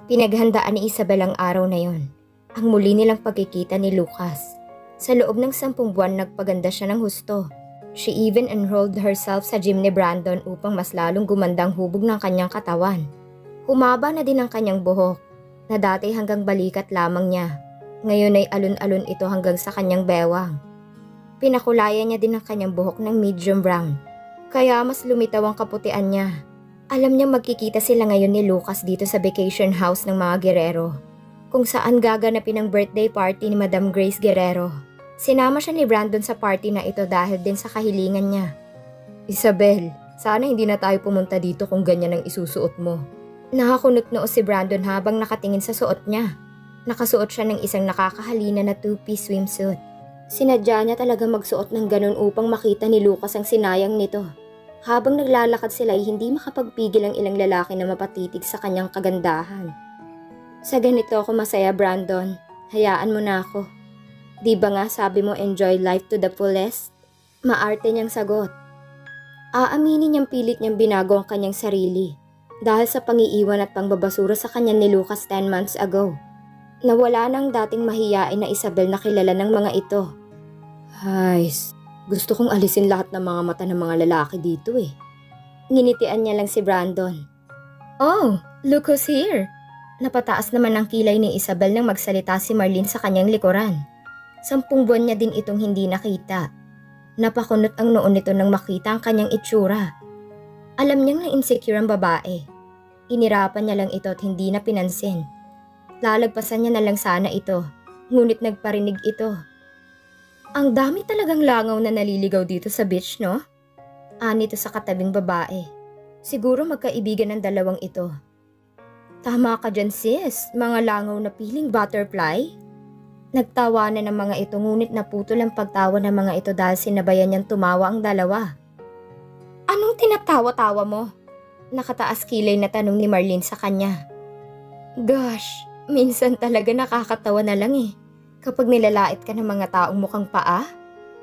Pinaghandaan ni Isabel ang araw na yon. Ang muli nilang pagkikita ni Lucas. Sa loob ng 10 buwan nagpaganda siya ng husto. She even enrolled herself sa gym ni Brandon upang mas lalong gumandang hubog ng kanyang katawan. Humaba na din ang kanyang buhok, na dati hanggang balikat lamang niya. Ngayon ay alon-alon ito hanggang sa kanyang bewang. Pinakulayan niya din ang kanyang buhok ng medium brown, kaya mas lumitaw ang kaputian niya. Alam niyang magkikita sila ngayon ni Lucas dito sa vacation house ng mga Guerrero, kung saan gaganapin ang birthday party ni Madam Grace Guerrero. Sinama siya ni Brandon sa party na ito dahil din sa kahilingan niya. Isabel, sana hindi na tayo pumunta dito kung ganyan ang isusuot mo. Nakakunot noo si Brandon habang nakatingin sa suot niya. Nakasuot siya ng isang nakakahalina na 2-piece swimsuit. Sinadya niya talaga magsuot ng ganun upang makita ni Lucas ang sinayang nito. Habang naglalakad sila ay hindi makapagpigil ang ilang lalaki na mapatitig sa kanyang kagandahan. Sa ganito ako masaya, Brandon. Hayaan mo na ako. Di ba nga sabi mo enjoy life to the fullest? Maarte niyang sagot. Aaminin niyang pilit niyang binago ang kanyang sarili dahil sa pangiiwan at pangbabasura sa kanya ni Lucas 10 months ago. Nawala ng dating mahiyain na Isabel na kilala ng mga ito. Hays, gusto kong alisin lahat ng mga mata ng mga lalaki dito eh. Nginitian niya lang si Brandon. Oh, look who's here. Napataas naman ang kilay ni Isabel nang magsalita si Marlene sa kanyang likuran. 10 buwan niya din itong hindi nakita. Napakunot ang noon nito nang makita ang kanyang itsura. Alam niyang na-insecure ang babae. Inirapan niya lang ito at hindi na pinansin. Lalagpasan niya na lang sana ito, ngunit nagparinig ito. Ang dami talagang langaw na naliligaw dito sa beach, no? Anito sa katabing babae. Siguro magkaibigan ng dalawang ito. Tama ka dyan sis, mga langaw na piling butterfly. Nagtawanan ng mga ito ngunit naputol ang pagtawa ng mga ito dahil sinabayan niyang tumawa ang dalawa. Anong tinatawa-tawa mo? Nakataas kilay na tanong ni Marlene sa kanya. Gosh, minsan talaga nakakatawa na lang eh. Kapag nilalait ka ng mga taong mukhang paa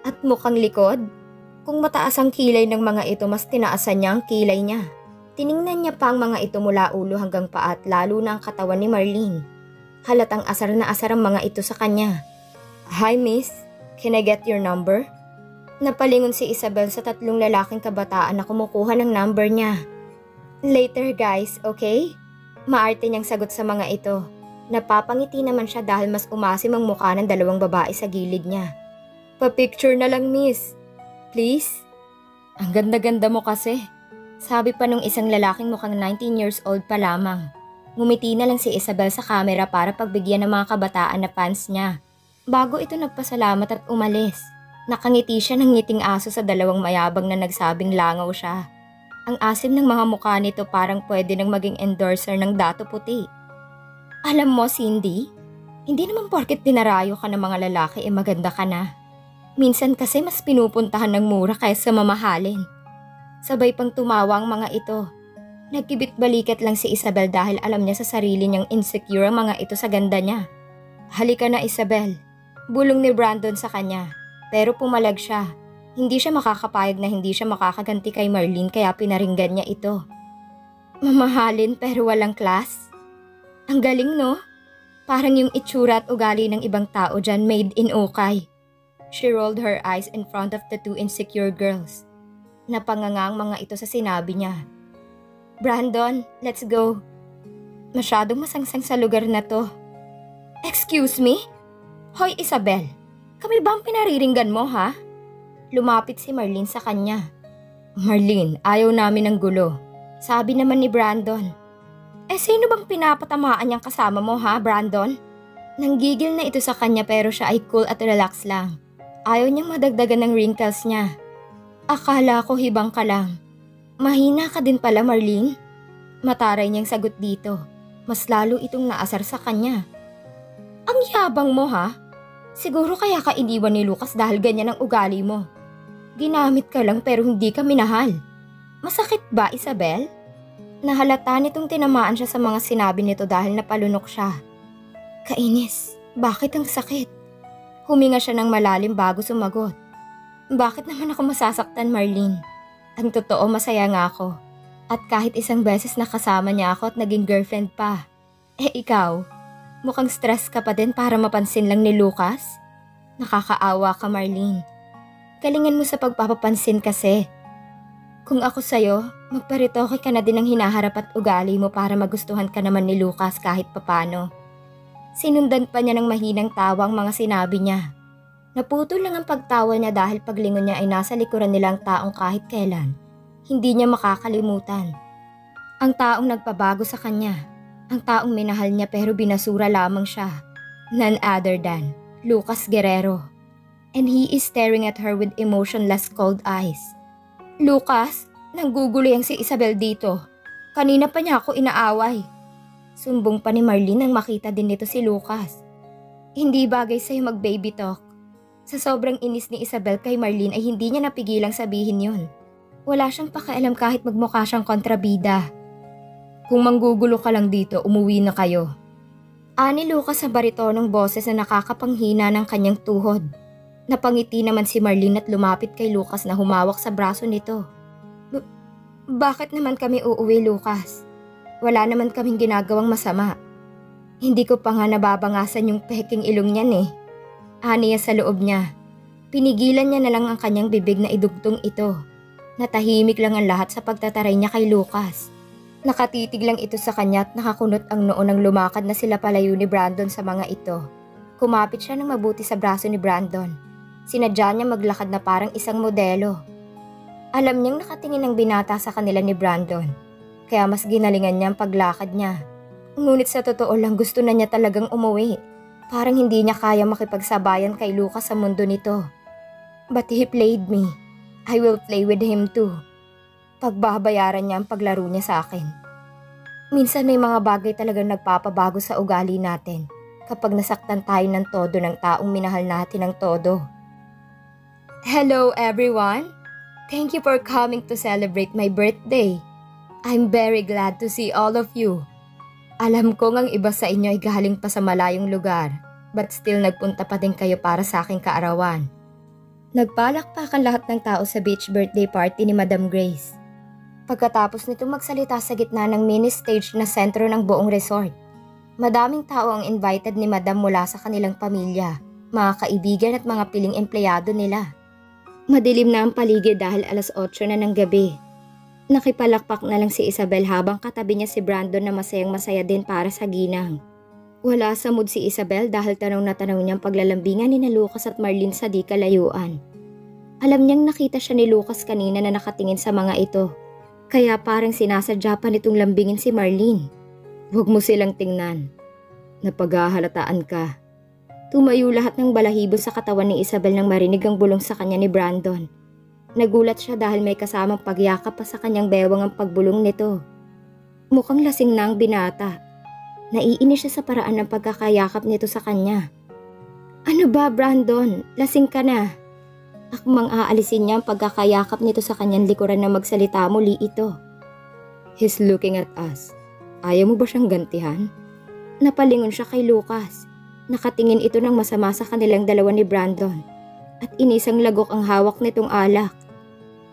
at mukhang likod. Kung mataas ang kilay ng mga ito, mas tinaasan niya ang kilay niya. Tiningnan niya pa ang mga ito mula ulo hanggang paa at lalo na ang katawan ni Marlene. Halatang asar na asar ang mga ito sa kanya. Hi miss, can I get your number? Napalingon si Isabel sa 3 lalaking kabataan na kumukuha ng number niya. Later guys, okay? Maarte niyang sagot sa mga ito. Napapangiti naman siya dahil mas umasim ang mukha ng 2 babae sa gilid niya. Pa-picture na lang miss. Please? Ang ganda-ganda mo kasi. Sabi pa nung isang lalaking mukhang 19 years old pa lamang. Ngumiti na lang si Isabel sa camera para pagbigyan ng mga kabataan na fans niya. Bago ito nagpasalamat at umalis. Nakangiti siya ng ngiting aso sa 2 mayabang na nagsabing langaw siya. Ang asim ng mga mukha nito parang pwede nang maging endorser ng Dato Puti. Alam mo Cindy, hindi naman porket dinarayo ka ng mga lalaki maganda ka na. Minsan kasi mas pinupuntahan ng mura kaysa mamahalin. Sabay pang tumawa ang mga ito. Nagkibit-balikat lang si Isabel dahil alam niya sa sarili niyang insecure ang mga ito sa ganda niya. Halika na Isabel. Bulong ni Brandon sa kanya. Pero pumalag siya. Hindi siya makakapayag na hindi siya makakaganti kay Marlene kaya pinaringgan niya ito. Mamahalin pero walang class? Ang galing no? Parang yung itsura at ugali ng ibang tao dyan made in ukay. She rolled her eyes in front of the 2 insecure girls. Napanganga ang mga ito sa sinabi niya. Brandon, let's go. Masyadong masangsang sa lugar na to. Excuse me? Hoy Isabel, kami ba ang pinariringgan mo ha? Lumapit si Marlene sa kanya. Marlene, ayaw namin ng gulo. Sabi naman ni Brandon. Sino bang pinapatamaan niyang kasama mo ha, Brandon? Nanggigil na ito sa kanya pero siya ay cool at relax lang. Ayaw niyang madagdagan ng wrinkles niya. Akala ko hibang ka lang. Mahina ka din pala, Marlene. Mataray niyang sagot dito. Mas lalo itong naasar sa kanya. Ang yabang mo ha? Siguro kaya ka iniwan ni Lucas dahil ganyan ang ugali mo. Ginamit ka lang pero hindi ka minahal. Masakit ba, Isabel? Nahalata nitong tinamaan siya sa mga sinabi nito dahil napalunok siya. Kainis, bakit ang sakit? Huminga siya ng malalim bago sumagot. Bakit naman ako masasaktan, Marlene? Ang totoo, masaya nga ako. At kahit isang beses nakasama niya ako at naging girlfriend pa. Ikaw, mukhang stress ka pa din para mapansin lang ni Lucas? Nakakaawa ka, Marlene. Galingan mo sa pagpapapansin kasi. Kung ako sa'yo, magparitoke ka na din ng hinaharap at ugali mo para magustuhan ka naman ni Lucas kahit papano. Sinundan pa niya ng mahinang tawa ang mga sinabi niya. Naputol lang ang pagtawa niya dahil paglingon niya ay nasa likuran nilang taong kahit kailan. Hindi niya makakalimutan. Ang taong nagpabago sa kanya. Ang taong minahal niya pero binasura lamang siya. None other than Lucas Guerrero. And he is staring at her with emotionless cold eyes. Lucas, nanggugulo yang si Isabel dito. Kanina pa niya ako inaaway. Sumbong pa ni Marlene nang makita din nito si Lucas. Hindi bagay sa'yo mag-baby talk. Sa sobrang inis ni Isabel kay Marlene ay hindi niya napigilang sabihin yun. Wala siyang pakialam kahit magmukha siyang kontrabida. Kung manggugulo ka lang dito, umuwi na kayo. Ani Lucas sa baritonong boses na nakakapanghina ng kanyang tuhod. Napangiti naman si Marlene at lumapit kay Lucas na humawak sa braso nito. Bakit naman kami uuwi, Lucas? Wala naman kaming ginagawang masama. Hindi ko pa nga nababangasan yung peking ilong niyan eh. Aniya sa loob niya. Pinigilan niya na lang ang kanyang bibig na idugtong ito. Natahimik lang ang lahat sa pagtataray niya kay Lucas. Nakatitig lang ito sa kanya at nakakunot ang noo nang lumakad na sila palayo ni Brandon sa mga ito. Kumapit siya ng mabuti sa braso ni Brandon. Sinadya niya maglakad na parang isang modelo. Alam niyang nakatingin ang binata sa kanila ni Brandon. Kaya mas ginalingan niya ang paglakad niya. Ngunit sa totoo lang gusto na niya talagang umuwi. Parang hindi niya kaya makipagsabayan kay Lucas sa mundo nito. But he played me. I will play with him too. Pagbabayaran niya ang paglaro niya sa akin. Minsan may mga bagay talagang nagpapabago sa ugali natin kapag nasaktan tayo ng todo ng taong minahal natin ng todo. Hello everyone! Thank you for coming to celebrate my birthday. I'm very glad to see all of you. Alam kong ang iba sa inyo ay galing pa sa malayong lugar, but still nagpunta pa din kayo para sa aking kaarawan. Nagpalakpakan lahat ng tao sa beach birthday party ni Madam Grace. Pagkatapos nito magsalita sa gitna ng mini stage na sentro ng buong resort. Madaming tao ang invited ni Madam mula sa kanilang pamilya, mga kaibigan at mga piling empleyado nila. Madilim na ang paligid dahil 8:00 na ng gabi. Nakipalakpak na lang si Isabel habang katabi niya si Brandon na masayang masaya din para sa ginang. Wala sa mood si Isabel dahil tanong na tanong niyang paglalambingan ni Lucas at Marlene sa di kalayuan. Alam niyang nakita siya ni Lucas kanina na nakatingin sa mga ito. Kaya parang sinasadya pa nitong lambingin si Marlene. Huwag mo silang tingnan. Napaghahalataan ka. Tumayo lahat ng balahibo sa katawan ni Isabel nang marinig ang bulong sa kanya ni Brandon. Nagulat siya dahil may kasamang pagyakap pa sa kanyang bewang ang pagbulong nito. Mukhang lasing na ang binata. Naiinis siya sa paraan ng pagkakayakap nito sa kanya. Ano ba, Brandon? Lasing ka na. Akmang aalisin niya ang pagkakayakap nito sa kanyang likuran na magsalita muli ito. He's looking at us. Ayaw mo ba siyang gantihan? Napalingon siya kay Lucas. Nakatingin ito ng masama sa kanilang dalawa ni Brandon. At inisang lagok ang hawak nitong alak.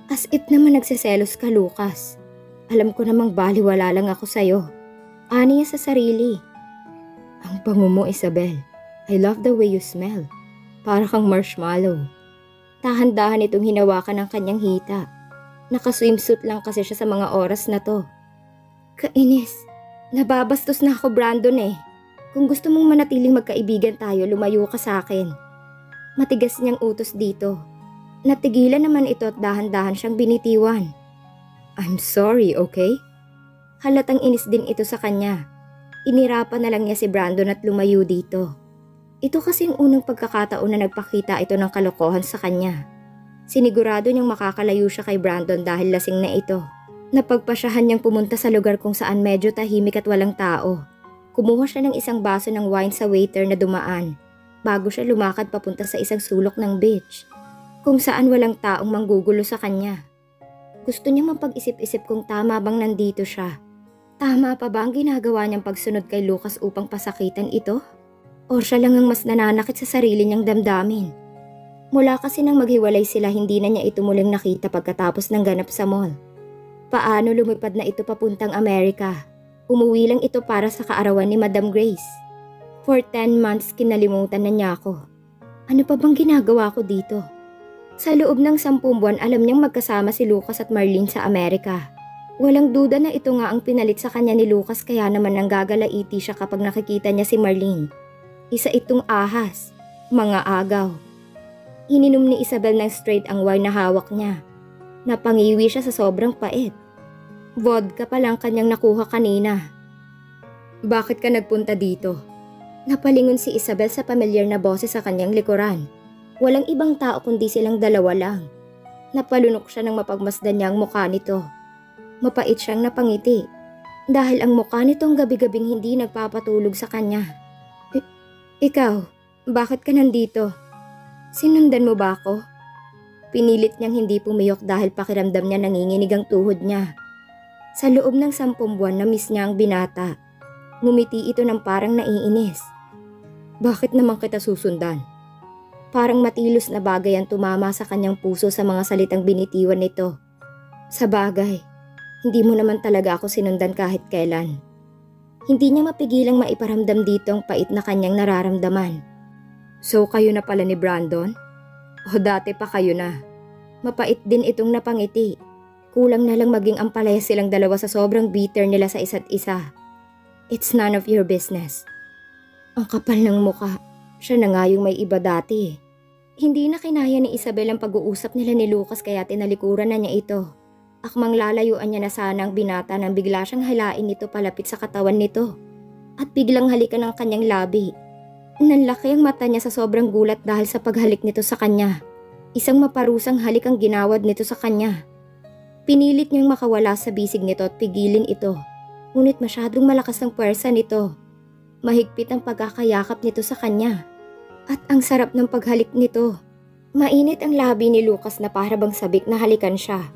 As if naman nagseselos ka, Lucas. Alam ko namang baliwala lang ako sa'yo. Ani niya sa sarili. Ang bango mo, Isabel. I love the way you smell. Para kang marshmallow. Dahan-dahan itong hinawakan ng kanyang hita. Nakaswimsuit lang kasi siya sa mga oras na to. Kainis. Nababastos na ako, Brandon eh. Kung gusto mong manatiling magkaibigan tayo, lumayo ka sa akin. Matigas niyang utos dito. Natigilan naman ito at dahan-dahan siyang binitiwan. I'm sorry, okay? Halatang inis din ito sa kanya. Inirapan na lang niya si Brandon at lumayo dito. Ito kasi ang unang pagkakataon na nagpakita ito ng kalokohan sa kanya. Sinigurado niyang makakalayo siya kay Brandon dahil lasing na ito. Napagpasyahan niyang pumunta sa lugar kung saan medyo tahimik at walang tao. Kumuha siya ng isang baso ng wine sa waiter na dumaan bago siya lumakad papunta sa isang sulok ng beach kung saan walang taong manggugulo sa kanya. Gusto niyang mapag-isip-isip kung tama bang nandito siya. Tama pa ba ang ginagawa niyang pagsunod kay Lucas upang pasakitan ito? O siya lang ang mas nananakit sa sarili niyang damdamin. Mula kasi nang maghiwalay sila hindi na niya ito muling nakita pagkatapos ng ganap sa mall. Paano lumipad na ito papuntang Amerika? Umuwi lang ito para sa kaarawan ni Madam Grace. For 10 months kinalimutan na niya ako. Ano pa bang ginagawa ko dito? Sa loob ng 10 buwan alam niyang magkasama si Lucas at Marlene sa Amerika. Walang duda na ito nga ang pinalit sa kanya ni Lucas kaya naman nanggagalaiti siya kapag nakikita niya si Marlene. Isa itong ahas, mga agaw. Ininom ni Isabel ng straight ang wine na hawak niya. Napangiwi siya sa sobrang pait. Vodka pa lang kanyang nakuha kanina. Bakit ka nagpunta dito? Napalingon si Isabel sa pamilyar na boses sa kanyang likuran. Walang ibang tao kundi silang dalawa lang. Napalunok siya nang mapagmasdan niya ang mukha nito. Mapait siyang napangiti. Dahil ang mukha nitong gabi-gabing hindi nagpapatulog sa kanya. Ikaw, bakit ka nandito? Sinundan mo ba ako? Pinilit niyang hindi pumiyok dahil pakiramdam niya nanginginig ang tuhod niya. Sa loob ng 10 buwan na-miss niya ang binata. Ngumiti ito ng parang naiinis. Bakit naman kita susundan? Parang matilos na bagay ang tumama sa kanyang puso sa mga salitang binitiwan nito. Sa bagay, hindi mo naman talaga ako sinundan kahit kailan. Hindi niya mapigilang maiparamdam dito ang pait na kanyang nararamdaman. So kayo na pala ni Brandon? O dati pa kayo na? Mapait din itong napangiti. Kulang na lang maging ampalaya silang dalawa sa sobrang bitter nila sa isa't isa. It's none of your business. Ang kapal ng muka. Siya na nga yung may iba dati. Hindi na kinaya ni Isabel ang pag-uusap nila ni Lucas kaya tinalikuran na niya ito. Akmang lalayuan niya na sana ang binata nang bigla siyang halain nito palapit sa katawan nito. At biglang halikan ng kanyang labi. Nanlaki ang mata niya sa sobrang gulat dahil sa paghalik nito sa kanya. Isang maparusang halik ang ginawad nito sa kanya. Pinilit niyang makawala sa bisig nito at pigilin ito. Ngunit masyadong malakas ang puwersa nito. Mahigpit ang pagkakayakap nito sa kanya. At ang sarap ng paghalik nito. Mainit ang labi ni Lucas na para bang sabik na halikan siya.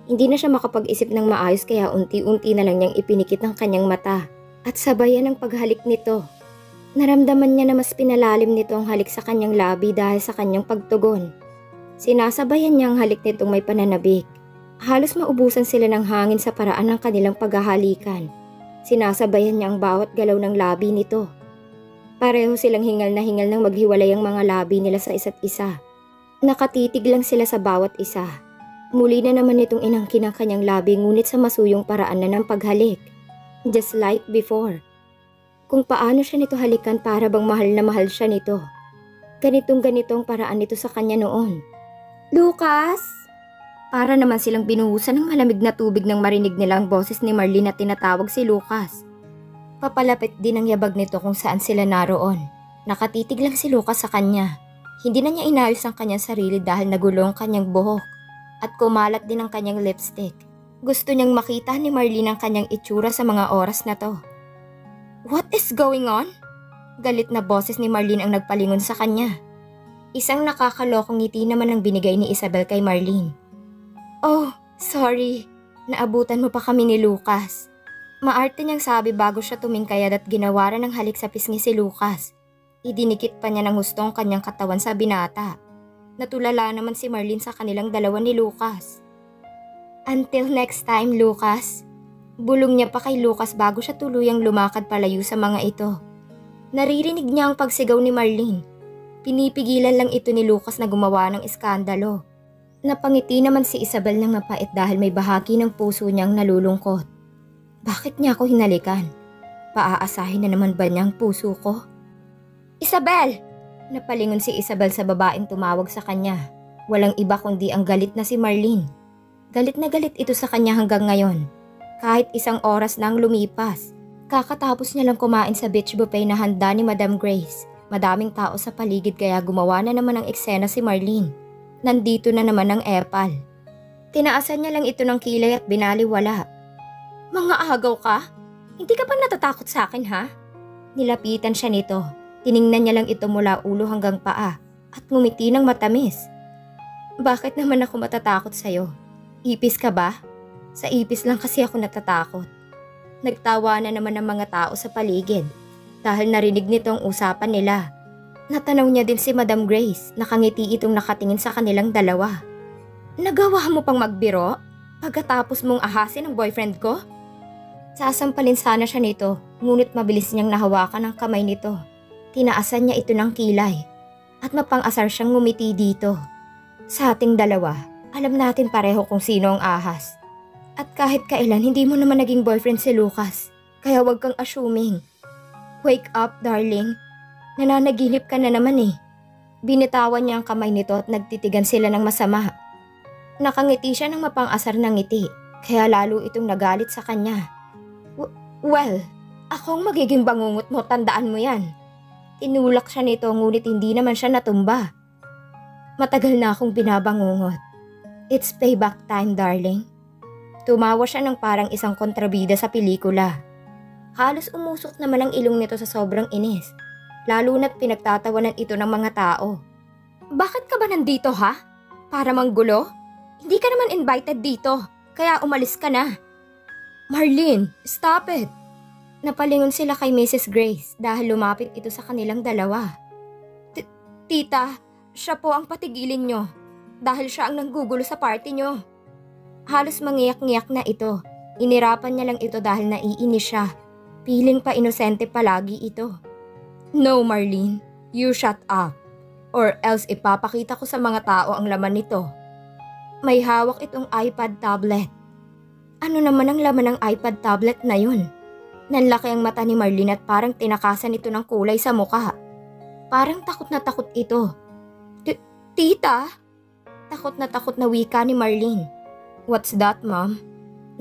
Hindi na siya makapag-isip ng maayos kaya unti-unti na lang niyang ipinikit ang kanyang mata. At sabayan ang paghalik nito. Naramdaman niya na mas pinalalim nito ang halik sa kanyang labi dahil sa kanyang pagtugon. Sinasabayan niya ang halik nitong may pananabik. Halos maubusan sila ng hangin sa paraan ng kanilang paghahalikan. Sinasabayan niya ang bawat galaw ng labi nito. Pareho silang hingal nang maghiwalay ang mga labi nila sa isa't isa. Nakatitig lang sila sa bawat isa. Muli na naman itong inangkin ang kanyang labi ngunit sa masuyong paraan na ng paghalik. Just like before. Kung paano siya nito halikan para bang mahal na mahal siya nito. Ganitong paraan nito sa kanya noon. Lucas! Para naman silang binuhusan ng malamig na tubig nang marinig nila ang boses ni Marlene na tinatawag si Lucas. Papalapit din ang yabag nito kung saan sila naroon. Nakatitig lang si Lucas sa kanya. Hindi na niya inayos ang kanyang sarili dahil nagulo ang kanyang buhok at kumalat din ang kanyang lipstick. Gusto niyang makita ni Marlene ang kanyang itsura sa mga oras na to. What is going on? Galit na boses ni Marlene ang nagpalingon sa kanya. Isang nakakalokong ngiti naman ang binigay ni Isabel kay Marlene. Oh, sorry. Naabutan mo pa kami ni Lucas. Maarte niyang sabi bago siya tumingkayad at ginawaran ng halik sa pisngi si Lucas. Idinikit pa niya ng husto ang kanyang katawan sa binata. Natulala naman si Marlene sa kanilang dalawa ni Lucas. Until next time, Lucas. Bulong niya pa kay Lucas bago siya tuluyang lumakad palayo sa mga ito. Naririnig niya ang pagsigaw ni Marlene. Pinipigilan lang ito ni Lucas na gumawa ng iskandalo. Napangiti naman si Isabel ng mapait dahil may bahagi ng puso niyang nalulungkot. Bakit niya ako hinalikan? Paaasahin na naman ba niya ang puso ko? Isabel! Napalingon si Isabel sa babaeng tumawag sa kanya. Walang iba kundi ang galit na si Marlene. Galit na galit ito sa kanya hanggang ngayon. Kahit isang oras na ang lumipas. Kakatapos niya lang kumain sa beach buffet na handa ni Madam Grace. Madaming tao sa paligid kaya gumawa na naman ng eksena si Marlene. Nandito na naman ang epal. Tinaasan niya lang ito ng kilay at binaliwala. Mga agaw ka? Hindi ka ba natatakot sa akin ha? Nilapitan siya nito. Tiningnan niya lang ito mula ulo hanggang paa at ngumiti ng matamis. Bakit naman ako matatakot sa'yo? Ipis ka ba? Sa ipis lang kasi ako natatakot. Nagtawa na naman ang mga tao sa paligid dahil narinig nito ang usapan nila. Natanaw niya din si Madam Grace, nakangiti itong nakatingin sa kanilang dalawa. Nagawa mo pang magbiro? Pagkatapos mong ahasin ang boyfriend ko? Sasampalin sana siya nito, ngunit mabilis niyang nahawakan ang kamay nito. Tinaasan niya ito ng kilay at mapang-asar siyang ngumiti dito. Sa ating dalawa, alam natin pareho kung sino ang ahas. At kahit kailan hindi mo naman naging boyfriend si Lucas, kaya wag kang assuming. Wake up, darling. Nananaginip ka na naman eh. Binitawan niya ang kamay nito at nagtitigan sila ng masama. Nakangiti siya ng mapang-asar na ngiti, kaya lalo itong nagalit sa kanya. Well, akong magiging bangungot mo, tandaan mo yan. Tinulak siya nito ngunit hindi naman siya natumba. Matagal na akong binabangungot. It's payback time, darling. Tumawa siya ng parang isang kontrabida sa pelikula. Halos umusok naman ang ilong nito sa sobrang inis, lalo na't pinagtatawanan ito ng mga tao. Bakit ka ba nandito ha? Para manggulo? Hindi ka naman invited dito, kaya umalis ka na. Marlene, stop it! Napalingon sila kay Mrs. Grace dahil lumapit ito sa kanilang dalawa. Tita, siya po ang patigilin nyo dahil siya ang nanggugulo sa party nyo. Halos mangiyak-ngiyak na ito. Inirapan niya lang ito dahil naiinis siya. Piling pa inosente palagi ito. No, Marlene, you shut up. Or else ipapakita ko sa mga tao ang laman nito. May hawak itong iPad tablet. Ano naman ang laman ng iPad tablet na yun? Nanlaki ang mata ni Marlene at parang tinakasan ito ng kulay sa muka. Parang takot na takot ito. Tita? Takot na wika ni Marlene. What's that, ma'am?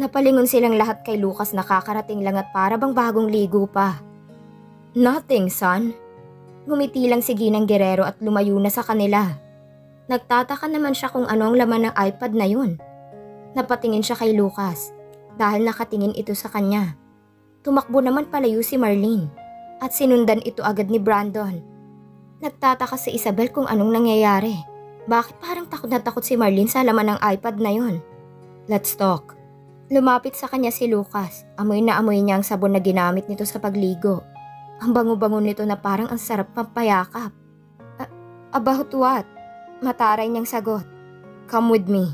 Napalingon silang lahat kay Lucas na kakarating lang at para bang bagong ligo pa. Nothing, son. Ngumiti lang si Ginang Guerrero at lumayo na sa kanila. Nagtataka naman siya kung ano ang laman ng iPad na yun. Napatingin siya kay Lucas dahil nakatingin ito sa kanya. Tumakbo naman palayo si Marlene at sinundan ito agad ni Brandon. Nagtataka si Isabel kung anong nangyayari. Bakit parang takot na takot si Marlene sa laman ng iPad na yun? Let's talk. Lumapit sa kanya si Lucas. Amoy na amoy niya ang sabon na ginamit nito sa pagligo. Ang bango-bango nito na parang ang sarap pampayakap. About what? Mataray niyang sagot. Come with me.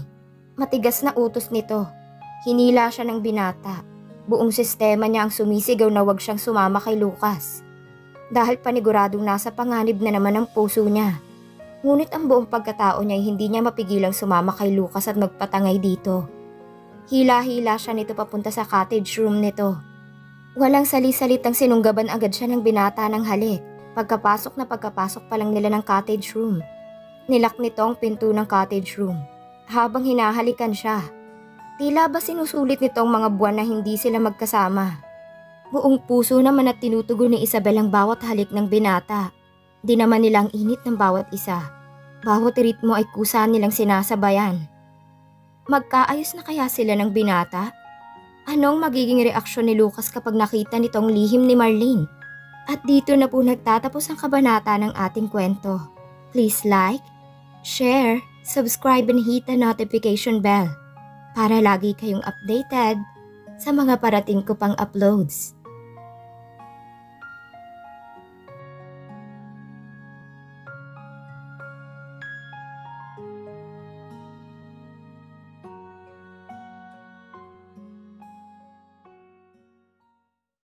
Matigas na utos nito. Hinila siya ng binata. Buong sistema niya ang sumisigaw na wag siyang sumama kay Lucas. Dahil paniguradong nasa panganib na naman ang puso niya. Ngunit ang buong pagkatao niya ay hindi niya mapigilang sumama kay Lucas at magpatangay dito. Hila-hila siya nito papunta sa cottage room nito. Walang sali-salitang sinunggaban agad siya ng binata ng halik. Pagkapasok pa lang nila ng cottage room. Nilak nito ang pinto ng cottage room. Habang hinahalikan siya, tila ba sinusulit nito ang mga buwan na hindi sila magkasama. Buong puso naman at tinutugon ni Isabel ang bawat halik ng binata. Di naman nila ang init ng bawat isa. Bawat ritmo ay kusa nilang sinasabayan. Magkaayos na kaya sila ng binata? Anong magiging reaksyon ni Lucas kapag nakita nitong lihim ni Marlene? At dito na po nagtatapos ang kabanata ng ating kwento. Please like, share, subscribe and hit the notification bell para lagi kayong updated sa mga parating ko pang uploads.